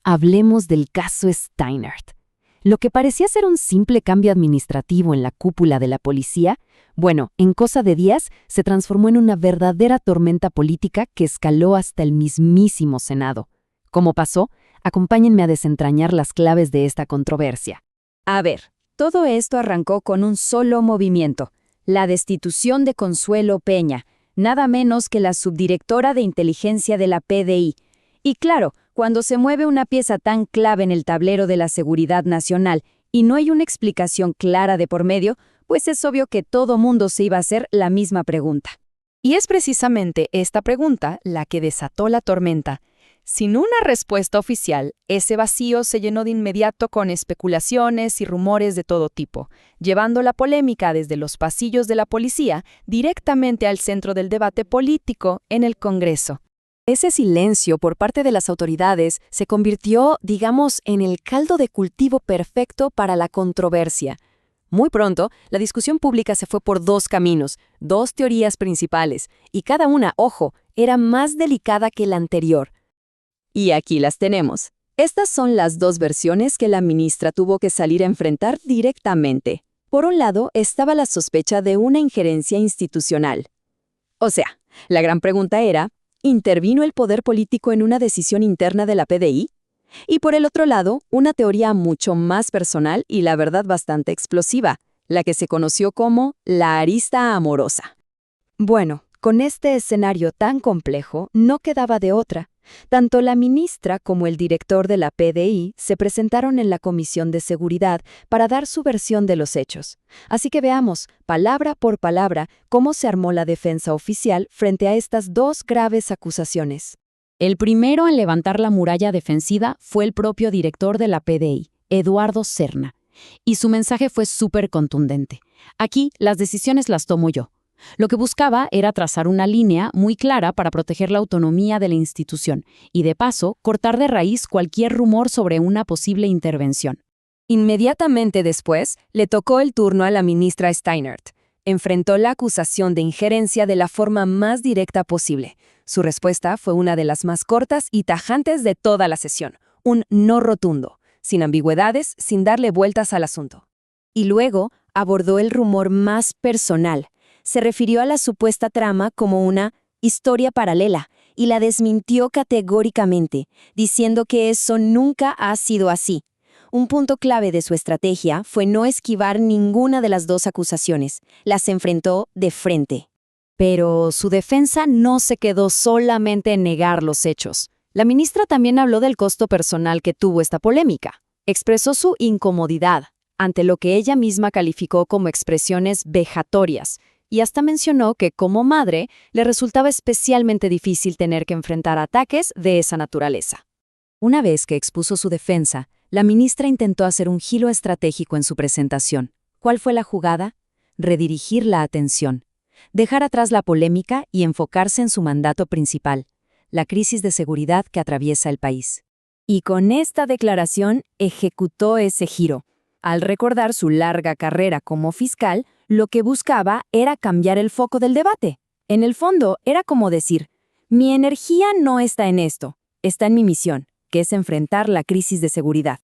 Hablemos del caso Steinert. Lo que parecía ser un simple cambio administrativo en la cúpula de la policía, bueno, en cosa de días se transformó en una verdadera tormenta política que escaló hasta el mismísimo Senado. ¿Cómo pasó? Acompáñenme a desentrañar las claves de esta controversia. A ver, todo esto arrancó con un solo movimiento, la destitución de Consuelo Peña, nada menos que la subdirectora de inteligencia de la PDI. Y claro, cuando se mueve una pieza tan clave en el tablero de la seguridad nacional y no hay una explicación clara de por medio, pues es obvio que todo mundo se iba a hacer la misma pregunta. Y es precisamente esta pregunta la que desató la tormenta. Sin una respuesta oficial, ese vacío se llenó de inmediato con especulaciones y rumores de todo tipo, llevando la polémica desde los pasillos de la policía directamente al centro del debate político en el Congreso. Ese silencio por parte de las autoridades se convirtió, digamos, en el caldo de cultivo perfecto para la controversia. Muy pronto, la discusión pública se fue por dos caminos, dos teorías principales, y cada una, ojo, era más delicada que la anterior. Y aquí las tenemos. Estas son las dos versiones que la ministra tuvo que salir a enfrentar directamente. Por un lado, estaba la sospecha de una injerencia institucional. O sea, la gran pregunta era, ¿intervino el poder político en una decisión interna de la PDI? Y por el otro lado, una teoría mucho más personal y la verdad bastante explosiva, la que se conoció como la arista amorosa. Bueno, con este escenario tan complejo, no quedaba de otra. Tanto la ministra como el director de la PDI se presentaron en la Comisión de Seguridad para dar su versión de los hechos. Así que veamos, palabra por palabra, cómo se armó la defensa oficial frente a estas dos graves acusaciones. El primero en levantar la muralla defensiva fue el propio director de la PDI, Eduardo Serna, y su mensaje fue súper contundente. Aquí las decisiones las tomo yo. Lo que buscaba era trazar una línea muy clara para proteger la autonomía de la institución y, de paso, cortar de raíz cualquier rumor sobre una posible intervención. Inmediatamente después, le tocó el turno a la ministra Steinert. Enfrentó la acusación de injerencia de la forma más directa posible. Su respuesta fue una de las más cortas y tajantes de toda la sesión, un no rotundo, sin ambigüedades, sin darle vueltas al asunto. Y luego abordó el rumor más personal. Se refirió a la supuesta trama como una historia paralela y la desmintió categóricamente, diciendo que eso nunca ha sido así. Un punto clave de su estrategia fue no esquivar ninguna de las dos acusaciones, las enfrentó de frente. Pero su defensa no se quedó solamente en negar los hechos. La ministra también habló del costo personal que tuvo esta polémica. Expresó su incomodidad ante lo que ella misma calificó como expresiones vejatorias, y hasta mencionó que, como madre, le resultaba especialmente difícil tener que enfrentar ataques de esa naturaleza. Una vez que expuso su defensa, la ministra intentó hacer un giro estratégico en su presentación. ¿Cuál fue la jugada? Redirigir la atención, dejar atrás la polémica y enfocarse en su mandato principal, la crisis de seguridad que atraviesa el país. Y con esta declaración ejecutó ese giro. Al recordar su larga carrera como fiscal, lo que buscaba era cambiar el foco del debate. En el fondo, era como decir, mi energía no está en esto, está en mi misión, que es enfrentar la crisis de seguridad.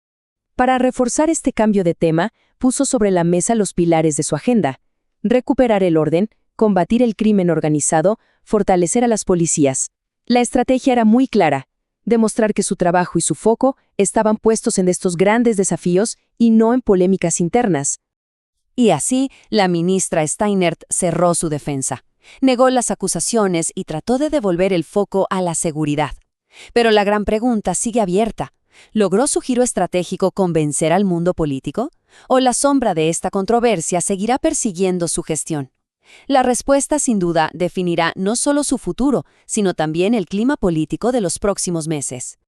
Para reforzar este cambio de tema, puso sobre la mesa los pilares de su agenda: recuperar el orden, combatir el crimen organizado, fortalecer a las policías. La estrategia era muy clara: demostrar que su trabajo y su foco estaban puestos en estos grandes desafíos y no en polémicas internas. Y así, la ministra Steinert cerró su defensa. Negó las acusaciones y trató de devolver el foco a la seguridad. Pero la gran pregunta sigue abierta. ¿Logró su giro estratégico convencer al mundo político? ¿O la sombra de esta controversia seguirá persiguiendo su gestión? La respuesta, sin duda, definirá no solo su futuro, sino también el clima político de los próximos meses.